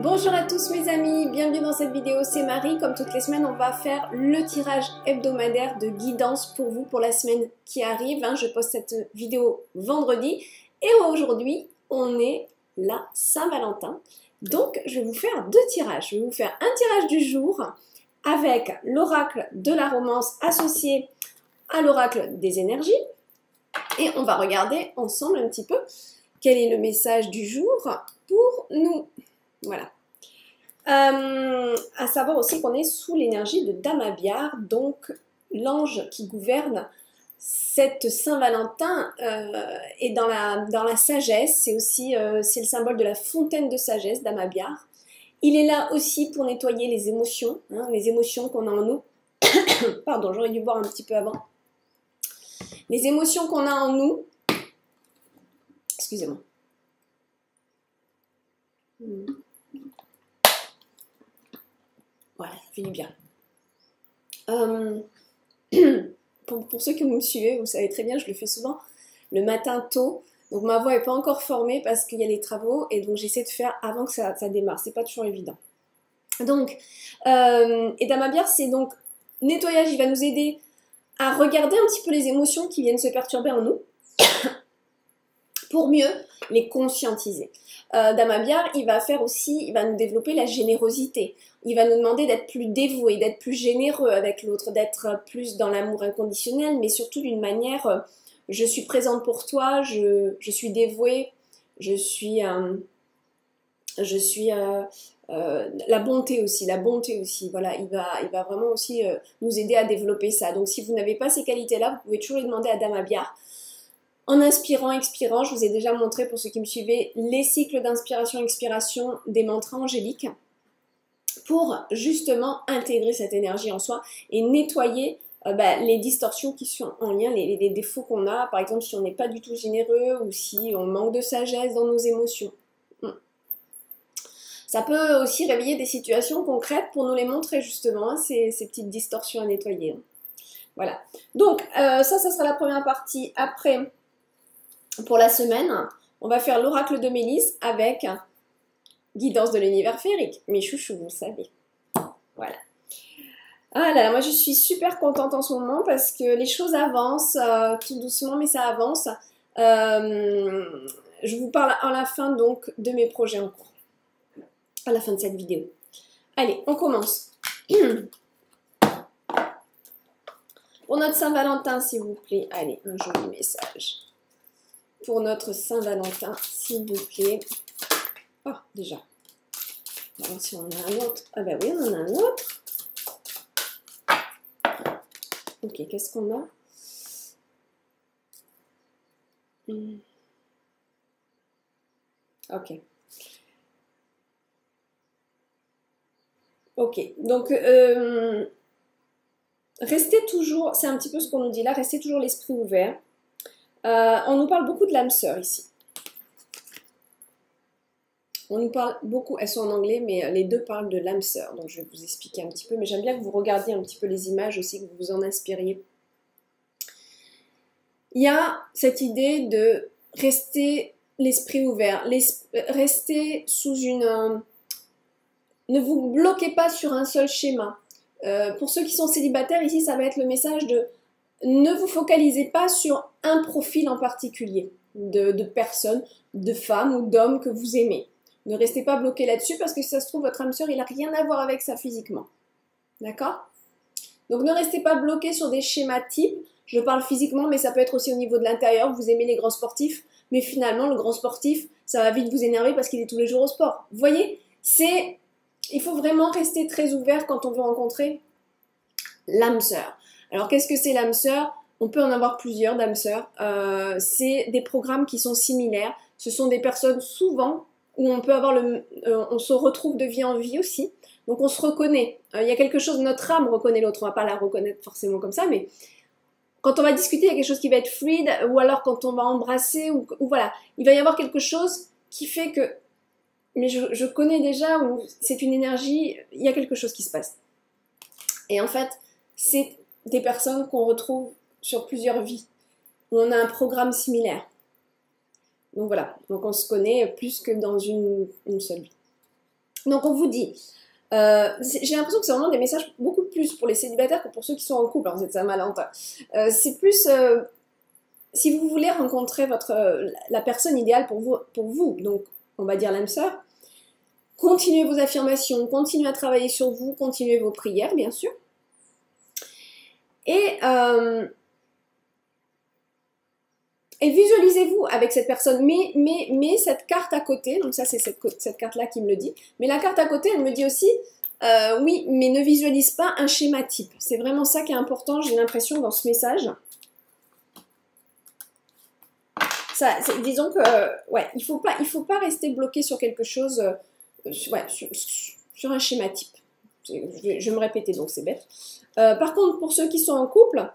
Bonjour à tous mes amis, bienvenue dans cette vidéo, c'est Marie. Comme toutes les semaines, on va faire le tirage hebdomadaire de guidance pour vous pour la semaine qui arrive. Je poste cette vidéo vendredi et aujourd'hui, on est la Saint-Valentin. Donc, je vais vous faire deux tirages. Je vais vous faire un tirage du jour avec l'oracle de la romance associé à l'oracle des énergies. Et on va regarder ensemble un petit peu quel est le message du jour pour nous. Voilà. À savoir aussi qu'on est sous l'énergie de Dame Abiar, donc l'ange qui gouverne cette Saint-Valentin est dans la sagesse. C'est aussi c'est le symbole de la fontaine de sagesse, Dame Abiar. Il est là aussi pour nettoyer les émotions qu'on a en nous. Pardon, j'aurais dû boire un petit peu avant. Les émotions qu'on a en nous. Excusez-moi. Voilà, ça finit bien. Pour ceux qui me suivez, vous savez très bien, je le fais souvent le matin tôt. Donc ma voix n'est pas encore formée parce qu'il y a les travaux et donc j'essaie de faire avant que ça démarre. C'est pas toujours évident. Donc, et Dame Abiar, c'est donc nettoyage. Il va nous aider à regarder un petit peu les émotions qui viennent se perturber en nous pour mieux les conscientiser. Dame Abiar, il va nous développer la générosité. Il va nous demander d'être plus dévoué, d'être plus généreux avec l'autre, d'être plus dans l'amour inconditionnel, mais surtout d'une manière, je suis présente pour toi, je suis dévouée, je suis la bonté aussi, voilà, il va vraiment aussi nous aider à développer ça. Donc si vous n'avez pas ces qualités-là, vous pouvez toujours les demander à Dame Abiar. En inspirant, expirant, je vous ai déjà montré pour ceux qui me suivaient les cycles d'inspiration-expiration des mantras angéliques pour justement intégrer cette énergie en soi et nettoyer les distorsions qui sont en lien, les défauts qu'on a, par exemple si on n'est pas du tout généreux ou si on manque de sagesse dans nos émotions. Ça peut aussi réveiller des situations concrètes pour nous les montrer justement, ces petites distorsions à nettoyer. Voilà, donc ça sera la première partie. Après, pour la semaine, on va faire l'oracle de Mélisse avec guidance de l'univers féerique. Mes chouchous, vous le savez. Voilà. Ah là là, moi je suis super contente en ce moment parce que les choses avancent, tout doucement, mais ça avance. Je vous parle à la fin donc de mes projets en cours. À la fin de cette vidéo. Allez, on commence. Pour notre Saint-Valentin, s'il vous plaît. Allez, un joli message. Pour notre Saint-Valentin, s'il vous plaît. Oh, déjà. On va voir si on en a un autre. Ah ben oui, on en a un autre. Ok, qu'est-ce qu'on a? Ok. Ok, donc restez toujours, c'est un petit peu ce qu'on nous dit là, restez toujours l'esprit ouvert. On nous parle beaucoup de l'âme sœur ici. On nous parle beaucoup, elles sont en anglais, mais les deux parlent de l'âme sœur. Donc je vais vous expliquer un petit peu, mais j'aime bien que vous regardiez un petit peu les images aussi, que vous vous en inspiriez. Il y a cette idée de rester l'esprit ouvert, rester sous une... ne vous bloquez pas sur un seul schéma. Pour ceux qui sont célibataires, ici, ça va être le message de ne vous focalisez pas sur un profil en particulier de personnes, de femmes ou d'hommes que vous aimez. Ne restez pas bloqué là-dessus parce que si ça se trouve, votre âme sœur, il n'a rien à voir avec ça physiquement. D'accord? Donc ne restez pas bloqué sur des schémas types. Je parle physiquement, mais ça peut être aussi au niveau de l'intérieur. Vous aimez les grands sportifs, mais finalement, le grand sportif, ça va vite vous énerver parce qu'il est tous les jours au sport. Vous voyez? Il faut vraiment rester très ouvert quand on veut rencontrer l'âme sœur. Alors, qu'est-ce que c'est l'âme sœur? On peut en avoir plusieurs d'âmes sœurs. C'est des programmes qui sont similaires. Ce sont des personnes souvent où on peut avoir on se retrouve de vie en vie aussi. Donc, on se reconnaît. Il y a quelque chose, notre âme reconnaît l'autre. On ne va pas la reconnaître forcément comme ça, mais quand on va discuter, il y a quelque chose qui va être fluide, ou alors quand on va embrasser, ou voilà. Il va y avoir quelque chose qui fait que mais je connais déjà où c'est une énergie, il y a quelque chose qui se passe. Et en fait, c'est des personnes qu'on retrouve sur plusieurs vies, où on a un programme similaire. Donc voilà, donc on se connaît plus que dans une seule vie. Donc on vous dit, j'ai l'impression que c'est vraiment des messages beaucoup plus pour les célibataires que pour ceux qui sont en couple en cette Saint-Valentin. C'est plus si vous voulez rencontrer la personne idéale pour vous, donc on va dire l'âme sœur, continuez vos affirmations, continuez à travailler sur vous, continuez vos prières bien sûr. Et visualisez-vous avec cette personne, mais cette carte à côté, donc ça c'est cette carte-là qui me le dit, mais la carte à côté, elle me dit aussi, oui, mais ne visualise pas un schéma type. C'est vraiment ça qui est important, j'ai l'impression, dans ce message. Disons que, ouais, il faut pas rester bloqué sur quelque chose, ouais, sur un schéma type. Je vais me répéter, donc c'est bête. Par contre, pour ceux qui sont en couple,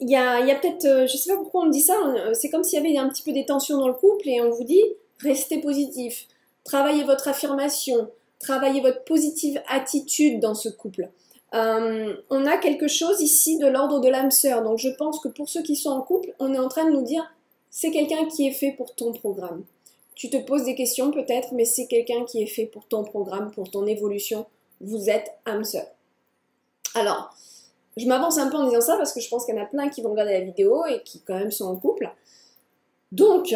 il y a peut-être, je sais pas pourquoi on me dit ça, c'est comme s'il y avait un petit peu des tensions dans le couple et on vous dit, restez positif, travaillez votre affirmation, travaillez votre positive attitude dans ce couple. On a quelque chose ici de l'ordre de l'âme sœur, donc je pense que pour ceux qui sont en couple, on est en train de nous dire, c'est quelqu'un qui est fait pour ton programme. Tu te poses des questions peut-être, mais c'est quelqu'un qui est fait pour ton programme, pour ton évolution. Vous êtes âme sœur. Alors, je m'avance un peu en disant ça parce que je pense qu'il y en a plein qui vont regarder la vidéo et qui quand même sont en couple. Donc,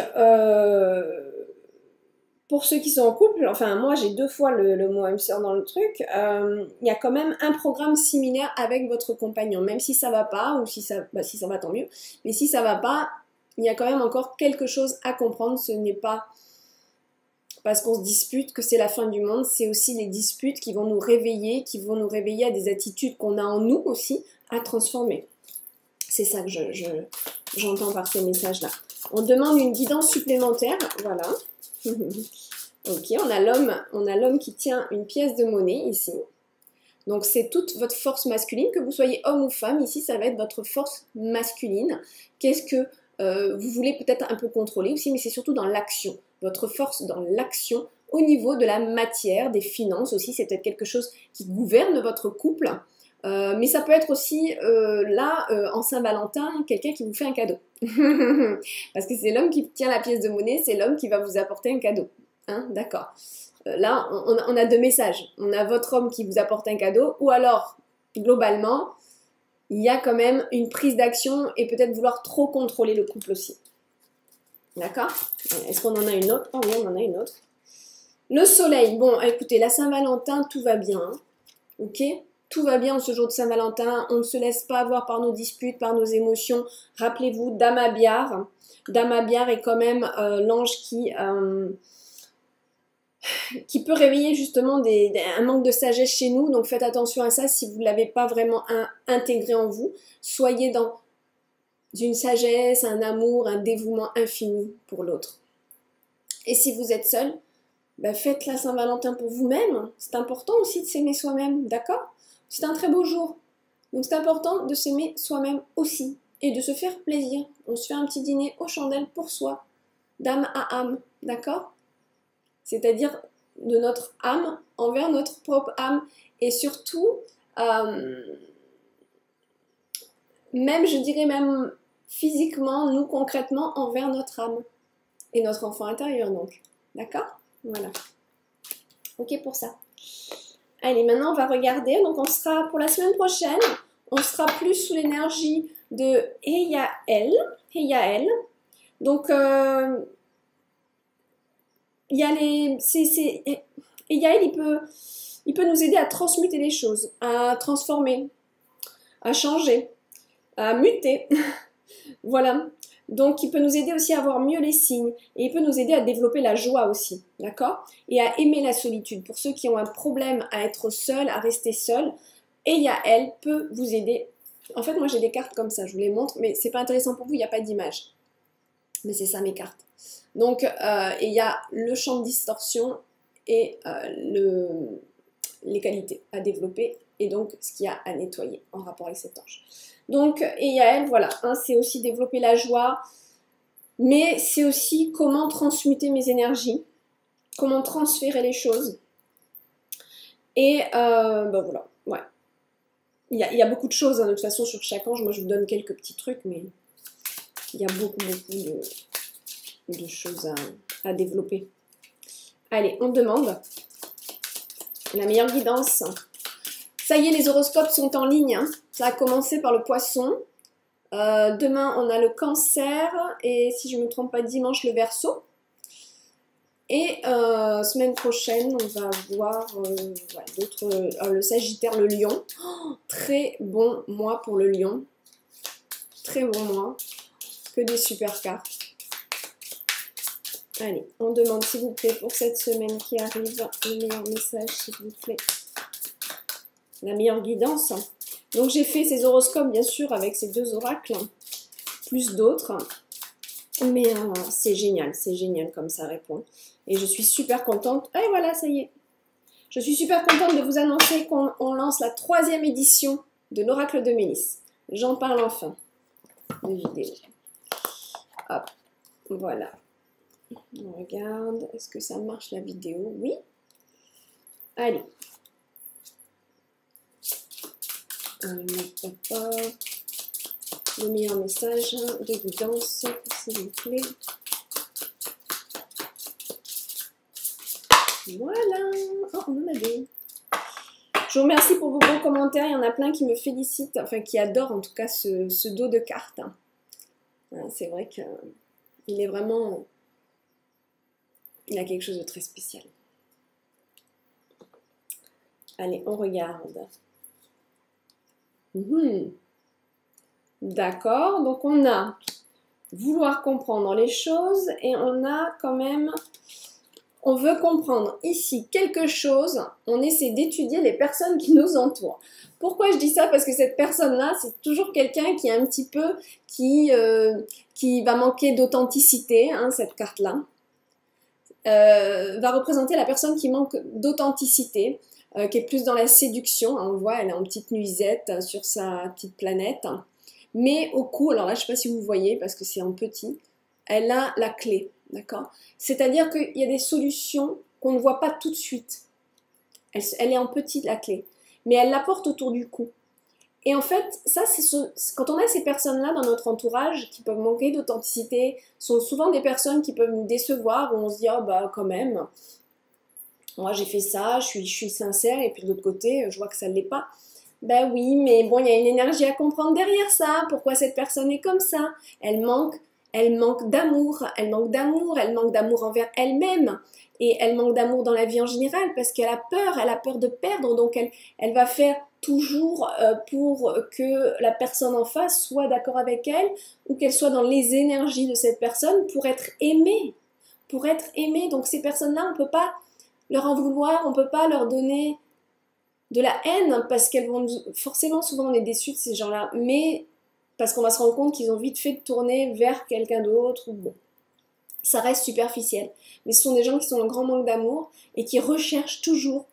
pour ceux qui sont en couple, enfin moi j'ai 2 fois le mot âme sœur dans le truc, il y a quand même un programme similaire avec votre compagnon, même si ça va pas, ou si ça va tant mieux, mais si ça va pas, il y a quand même encore quelque chose à comprendre. Ce n'est pas parce qu'on se dispute que c'est la fin du monde, c'est aussi les disputes qui vont nous réveiller à des attitudes qu'on a en nous aussi à transformer. C'est ça que j'entends par ces messages-là. On demande une guidance supplémentaire, voilà. Ok, on a l'homme qui tient une pièce de monnaie ici. Donc c'est toute votre force masculine, que vous soyez homme ou femme, ici ça va être votre force masculine. Qu'est-ce que vous voulez peut-être un peu contrôler aussi, mais c'est surtout dans l'action. Votre force dans l'action au niveau de la matière, des finances aussi, c'est peut-être quelque chose qui gouverne votre couple. Mais ça peut être aussi, en Saint-Valentin, quelqu'un qui vous fait un cadeau. Parce que c'est l'homme qui tient la pièce de monnaie, c'est l'homme qui va vous apporter un cadeau. Hein, d'accord. Là, on a 2 messages. On a votre homme qui vous apporte un cadeau, ou alors, globalement, il y a quand même une prise d'action et peut-être vouloir trop contrôler le couple aussi. D'accord? Est-ce qu'on en a une autre? Oh oui, on en a une autre. Le soleil. Bon, écoutez, la Saint-Valentin, tout va bien. Hein. Ok? Tout va bien en ce jour de Saint-Valentin. On ne se laisse pas avoir par nos disputes, par nos émotions. Rappelez-vous, Dame Abiar. Dame Abiar est quand même l'ange qui peut réveiller justement un manque de sagesse chez nous. Donc faites attention à ça si vous ne l'avez pas vraiment intégré en vous. Soyez dans une sagesse, un amour, un dévouement infini pour l'autre. Et si vous êtes seul, ben faites la Saint-Valentin pour vous-même. C'est important aussi de s'aimer soi-même, d'accord? C'est un très beau jour. Donc c'est important de s'aimer soi-même aussi. Et de se faire plaisir. On se fait un petit dîner aux chandelles pour soi. D'âme à âme, d'accord? C'est-à-dire de notre âme envers notre propre âme. Et surtout, même, je dirais même physiquement, nous concrètement, envers notre âme. Et notre enfant intérieur donc. D'accord? Voilà. Ok pour ça. Allez, maintenant on va regarder. Donc on sera, pour la semaine prochaine, on sera plus sous l'énergie de Heyael. Heyael. Donc, il y a Heyael, il peut nous aider à transmuter les choses, à transformer, à changer, à muter. Voilà. Donc, il peut nous aider aussi à voir mieux les signes. Et il peut nous aider à développer la joie aussi. D'accord? Et à aimer la solitude. Pour ceux qui ont un problème à être seul, à rester seul, Heyael peut vous aider. En fait, moi, j'ai des cartes comme ça. Je vous les montre. Mais c'est pas intéressant pour vous. Il n'y a pas d'image. Mais c'est ça, mes cartes. Donc, il y a le champ de distorsion et les qualités à développer. Et donc, ce qu'il y a à nettoyer en rapport avec cet ange. Donc, Heyael, voilà, hein, c'est aussi développer la joie, mais c'est aussi comment transmuter mes énergies, comment transférer les choses. Et ben voilà, ouais. Il y a beaucoup de choses, hein, de toute façon, sur chaque ange. Moi, je vous donne quelques petits trucs, mais il y a beaucoup de choses à développer. Allez, on demande la meilleure guidance. Ça y est, les horoscopes sont en ligne. Hein. Ça a commencé par le Poisson. Demain, on a le Cancer. Et si je ne me trompe pas, dimanche, le Verseau. Et semaine prochaine, on va voir d'autres. Le Sagittaire, le Lion. Oh, très bon mois pour le Lion. Très bon mois. Que des super cartes. Allez, on demande s'il vous plaît pour cette semaine qui arrive le meilleur message, s'il vous plaît. La meilleure guidance. Donc j'ai fait ces horoscopes bien sûr avec ces 2 oracles, plus d'autres. Mais c'est génial comme ça répond. Et je suis super contente. Et voilà, ça y est. Je suis super contente de vous annoncer qu'on lance la 3e édition de l'oracle de Mélisse. J'en parle enfin de vidéo. Hop, voilà. On regarde. Est-ce que ça marche la vidéo? Oui. Allez. Le meilleur message de guidance, s'il vous plaît. Voilà. Oh, on en a deux. Je vous remercie pour vos bons commentaires. Il y en a plein qui me félicitent, enfin qui adorent en tout cas ce dos de cartes. C'est vrai qu'il est vraiment... Il a quelque chose de très spécial. Allez, on regarde. D'accord, donc on a vouloir comprendre les choses et on a quand même... On veut comprendre ici quelque chose, on essaie d'étudier les personnes qui nous entourent. Pourquoi je dis ça? Parce que cette personne-là, c'est toujours quelqu'un qui est un petit peu, qui va manquer d'authenticité, hein, cette carte-là. Va représenter la personne qui manque d'authenticité, qui est plus dans la séduction. On le voit, elle est en petite nuisette sur sa petite planète. Mais au cou, alors là, je ne sais pas si vous voyez, parce que c'est en petit, elle a la clé. D'accord? C'est-à-dire qu'il y a des solutions qu'on ne voit pas tout de suite. Elle est en petit, la clé. Mais elle la porte autour du cou. Et en fait, ça, quand on a ces personnes-là dans notre entourage qui peuvent manquer d'authenticité, sont souvent des personnes qui peuvent nous décevoir, où on se dit, oh bah quand même, moi j'ai fait ça, je suis sincère, et puis de l'autre côté, je vois que ça ne l'est pas. Ben oui, mais bon, il y a une énergie à comprendre derrière ça. Pourquoi cette personne est comme ça? Elle manque d'amour, elle manque d'amour envers elle-même. Et elle manque d'amour dans la vie en général parce qu'elle a peur de perdre. Donc elle va faire toujours pour que la personne en face soit d'accord avec elle ou qu'elle soit dans les énergies de cette personne pour être aimée. Pour être aimée. Donc ces personnes-là, on ne peut pas leur en vouloir, on ne peut pas leur donner de la haine parce qu'elles vont... Forcément, souvent on est déçus de ces gens-là. Mais parce qu'on va se rendre compte qu'ils ont vite fait de tourner vers quelqu'un d'autre. Bon, ça reste superficiel. Mais ce sont des gens qui sont en grand manque d'amour et qui recherchent toujours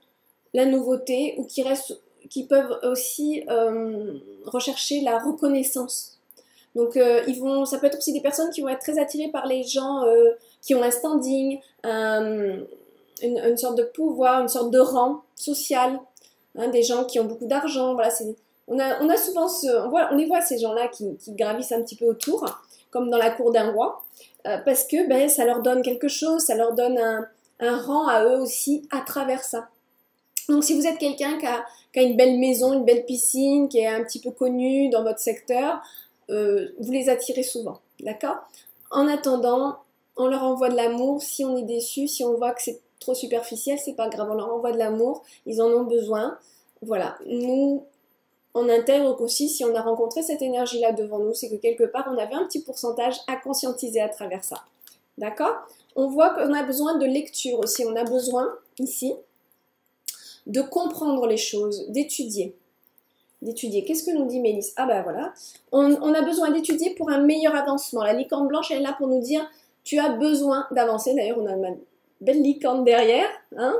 la nouveauté ou qui peuvent aussi rechercher la reconnaissance. Donc ça peut être aussi des personnes qui vont être très attirées par les gens qui ont un standing, une sorte de pouvoir, une sorte de rang social, hein, des gens qui ont beaucoup d'argent. Voilà, on a souvent on les voit ces gens-là qui gravissent un petit peu autour, comme dans la cour d'un roi, parce que ben, ça leur donne quelque chose, ça leur donne un rang à eux aussi à travers ça. Donc si vous êtes quelqu'un qui a une belle maison, une belle piscine, qui est un petit peu connu dans votre secteur, vous les attirez souvent, d'accord? En attendant, on leur envoie de l'amour. Si on est déçu, si on voit que c'est trop superficiel, c'est pas grave, on leur envoie de l'amour, ils en ont besoin. Voilà, nous, on intègre qu'aussi, si on a rencontré cette énergie-là devant nous, c'est que quelque part, on avait un petit pourcentage à conscientiser à travers ça. D'accord? On voit qu'on a besoin de lecture aussi, on a besoin, ici, de comprendre les choses, d'étudier. Qu'est-ce que nous dit Mélisse? Ah ben voilà, on a besoin d'étudier pour un meilleur avancement. La licorne blanche, elle est là pour nous dire, tu as besoin d'avancer. D'ailleurs, on a ma belle licorne derrière, hein?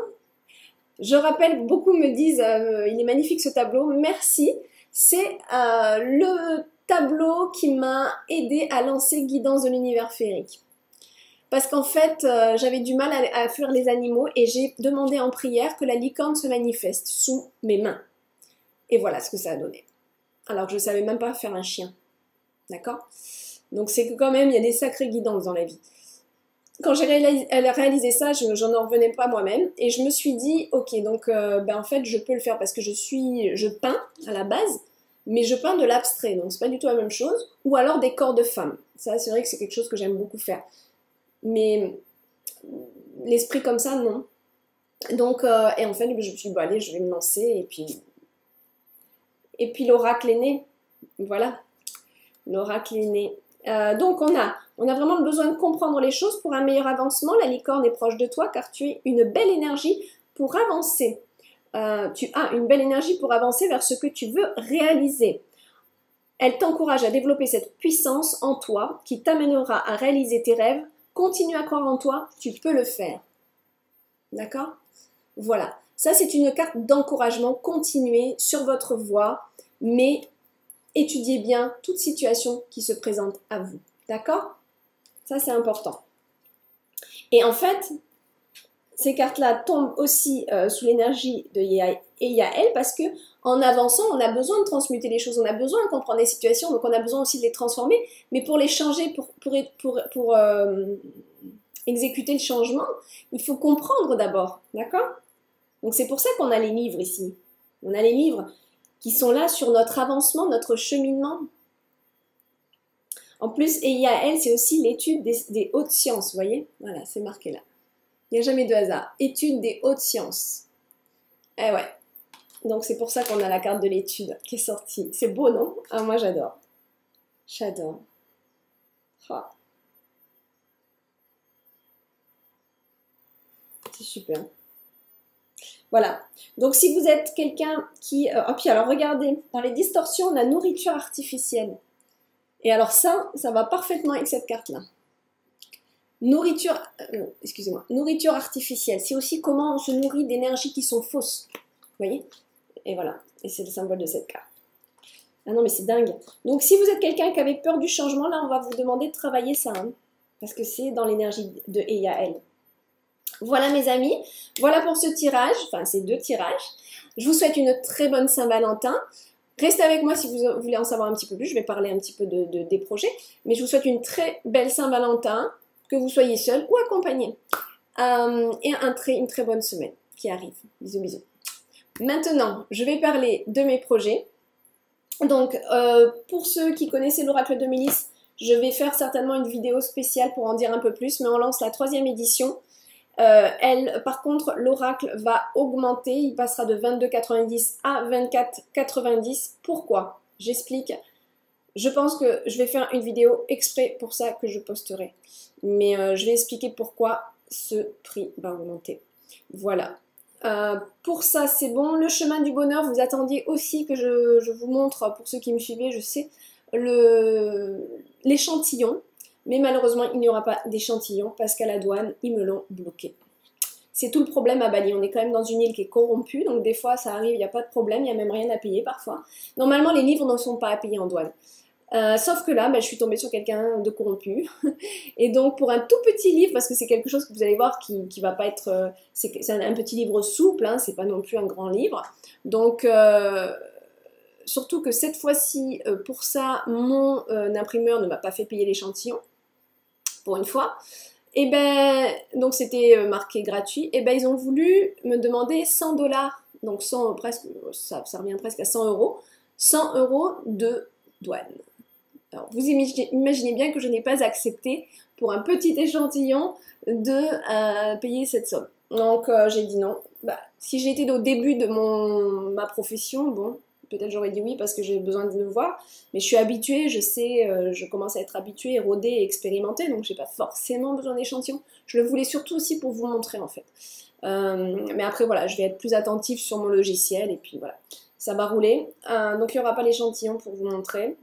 Je rappelle, beaucoup me disent, il est magnifique ce tableau, merci. C'est le tableau qui m'a aidé à lancer Guidance de l'univers féerique. Parce qu'en fait, j'avais du mal à fuir les animaux et j'ai demandé en prière que la licorne se manifeste sous mes mains. Et voilà ce que ça a donné. Alors que je ne savais même pas faire un chien. D'accord? Donc c'est que quand même, il y a des sacrées guidances dans la vie. quand j'ai réalisé ça, j'en en revenais pas moi-même et je me suis dit, ok, donc ben en fait je peux le faire parce que je peins à la base, mais je peins de l'abstrait, donc c'est pas du tout la même chose, ou alors des corps de femmes. Ça, c'est vrai que c'est quelque chose que j'aime beaucoup faire. Mais l'esprit comme ça, non. Donc, et en fait, je me suis dit, bon, allez, je vais me lancer, et puis l'oracle est né. Voilà, l'oracle est né. Donc, on a vraiment besoin de comprendre les choses pour un meilleur avancement. La licorne est proche de toi car tu es une belle énergie pour avancer. Tu as une belle énergie pour avancer vers ce que tu veux réaliser. Elle t'encourage à développer cette puissance en toi qui t'amènera à réaliser tes rêves. Continue à croire en toi, tu peux le faire. D'accord? Voilà. Ça, c'est une carte d'encouragement. Continuez sur votre voie, mais étudiez bien toute situation qui se présente à vous. D'accord? Ça, c'est important. Et en fait, ces cartes-là tombent aussi sous l'énergie de Yael parce que en avançant, on a besoin de transmuter les choses, on a besoin de comprendre les situations, donc on a besoin aussi de les transformer, mais pour les changer, pour exécuter le changement, il faut comprendre d'abord, d'accord? Donc c'est pour ça qu'on a les livres ici. On a les livres qui sont là sur notre avancement, notre cheminement. En plus, Yael, c'est aussi l'étude des hautes sciences, vous voyez? Voilà, c'est marqué là. Il n'y a jamais de hasard. Étude des hautes sciences. Eh ouais. Donc c'est pour ça qu'on a la carte de l'étude qui est sortie. C'est beau, non? Ah, moi j'adore. J'adore. Ah. C'est super. Voilà. Donc si vous êtes quelqu'un qui... Ah puis alors regardez, dans les distorsions, on a nourriture artificielle. Et alors ça va parfaitement avec cette carte-là. Nourriture, excusez-moi, nourriture artificielle. C'est aussi comment on se nourrit d'énergies qui sont fausses. Vous voyez? Et voilà. Et c'est le symbole de cette carte. Ah non, mais c'est dingue. Donc, si vous êtes quelqu'un qui avait peur du changement, là, on va vous demander de travailler ça. Hein, parce que c'est dans l'énergie de Yael. Voilà, mes amis. Voilà pour ce tirage. Enfin, ces deux tirages. Je vous souhaite une très bonne Saint-Valentin. Restez avec moi si vous voulez en savoir un petit peu plus. Je vais parler un petit peu des projets. Mais je vous souhaite une très belle Saint-Valentin. Que vous soyez seul ou accompagné. Et une très bonne semaine qui arrive. Bisous, bisous. Maintenant, je vais parler de mes projets. Donc, pour ceux qui connaissaient l'oracle de Mélis, je vais faire certainement une vidéo spéciale pour en dire un peu plus, mais on lance la 3e édition. Par contre, l'oracle va augmenter, il passera de 22,90 à 24,90. Pourquoi? J'explique. Je pense que je vais faire une vidéo exprès pour ça que je posterai. Mais je vais expliquer pourquoi ce prix va augmenter. Voilà. Pour ça, c'est bon. Le chemin du bonheur, vous attendiez aussi que je vous montre, pour ceux qui me suivaient, je sais, l'échantillon. Mais malheureusement, il n'y aura pas d'échantillon parce qu'à la douane, ils me l'ont bloqué. C'est tout le problème à Bali. On est quand même dans une île qui est corrompue, donc des fois, ça arrive, il n'y a pas de problème, il n'y a même rien à payer parfois. Normalement, les livres ne sont pas à payer en douane. Sauf que là, je suis tombée sur quelqu'un de corrompu. Et donc, pour un tout petit livre, parce que c'est quelque chose que vous allez voir qui va pas être... c'est un petit livre souple, hein, c'est pas non plus un grand livre. Donc, surtout que cette fois-ci, pour ça, mon imprimeur ne m'a pas fait payer l'échantillon, pour une fois. Et ben, donc c'était marqué gratuit. Et ben, ils ont voulu me demander 100$, donc 100, presque, ça revient presque à 100€, 100€ de douane. Alors, vous imaginez bien que je n'ai pas accepté pour un petit échantillon de payer cette somme. Donc j'ai dit non. Si j'étais au début de ma profession, bon, peut-être j'aurais dit oui parce que j'ai besoin de le voir. Mais je suis habituée, je sais, je commence à être habituée, rodée et expérimentée, donc j'ai pas forcément besoin d'échantillon. Je le voulais surtout aussi pour vous montrer en fait. Mais après voilà, je vais être plus attentive sur mon logiciel et puis voilà, ça va rouler. Donc il n'y aura pas l'échantillon pour vous montrer.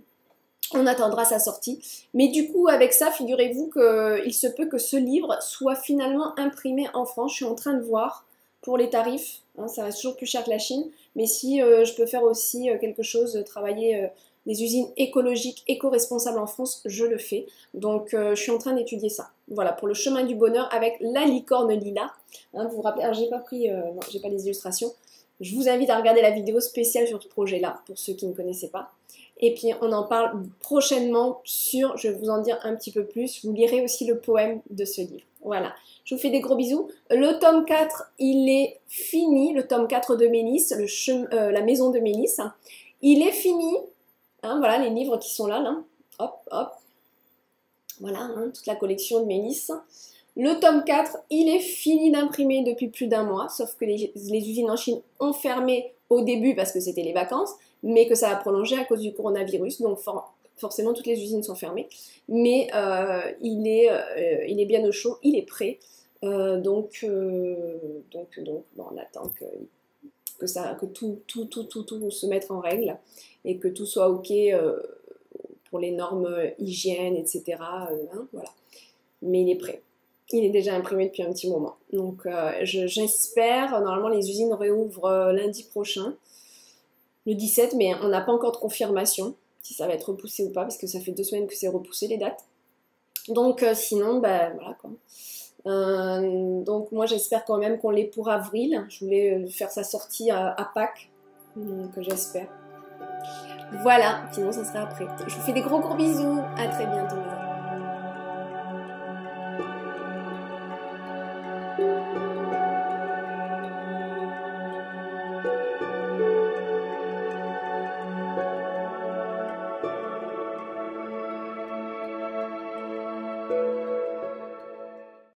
On attendra sa sortie. Mais du coup, avec ça, figurez-vous qu'il se peut que ce livre soit finalement imprimé en France. Je suis en train de voir pour les tarifs. Hein, ça reste toujours plus cher que la Chine. Mais si je peux faire aussi quelque chose, travailler des usines écologiques, éco-responsables en France, je le fais. Donc, je suis en train d'étudier ça. Voilà, pour le chemin du bonheur avec la licorne lilas. Hein, vous vous rappelez, alors j'ai pas pris, non, j'ai pas les illustrations. Je vous invite à regarder la vidéo spéciale sur ce projet-là, pour ceux qui ne connaissaient pas. Et puis on en parle prochainement sur, je vais vous en dire un petit peu plus, vous lirez aussi le poème de ce livre. Voilà, je vous fais des gros bisous. Le tome 4, il est fini, le tome 4 de Mélisse, la maison de Mélisse. Il est fini, hein, voilà les livres qui sont là, hop, hop. Voilà, hein, toute la collection de Mélisse. Le tome 4, il est fini d'imprimer depuis plus d'1 mois, sauf que les usines en Chine ont fermé au début parce que c'était les vacances, mais que ça a prolongé à cause du coronavirus, donc forcément toutes les usines sont fermées. Mais il est bien au chaud, il est prêt. Donc bon, on attend que tout se mette en règle et que tout soit ok pour les normes hygiène, etc. Hein, voilà. Mais il est prêt. Il est déjà imprimé depuis un petit moment. Donc j'espère, normalement les usines réouvrent lundi prochain, le 17, mais on n'a pas encore de confirmation si ça va être repoussé ou pas, parce que ça fait 2 semaines que c'est repoussé les dates. Donc sinon, ben voilà quoi. Donc moi j'espère quand même qu'on l'ait pour avril. Je voulais faire sa sortie à Pâques, donc j'espère. Voilà, sinon ça sera après. Je vous fais des gros bisous, à très bientôt.